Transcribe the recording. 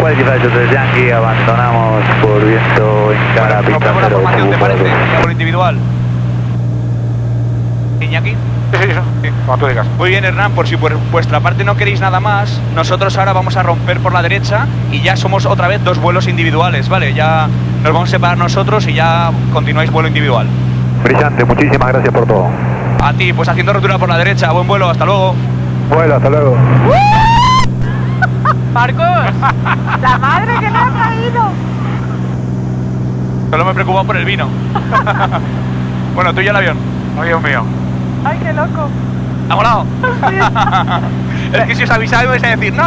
Igual que fallo de Yankee, abandonamos por viento en cara, pista Rompemos la 0. formación, ¿te parece? Ya por individual. Iñaki. Sí, como tú digas. Muy bien, Hernán, por si por vuestra parte no queréis nada más, nosotros ahora vamos a romper por la derecha y ya somos otra vez 2 vuelos individuales, ¿vale? Ya nos vamos a separar nosotros y ya continuáis vuelo individual. Brillante, muchísimas gracias por todo. A ti, pues haciendo rotura por la derecha, buen vuelo, hasta luego. Bueno, hasta luego. Marcos, la madre que le ha traído. Solo me preocupa por el vino. Bueno, tú y el avión. Avión mío. Ay, qué loco. ¿Ha molado? Es que si os avisaba me vais a decir, no.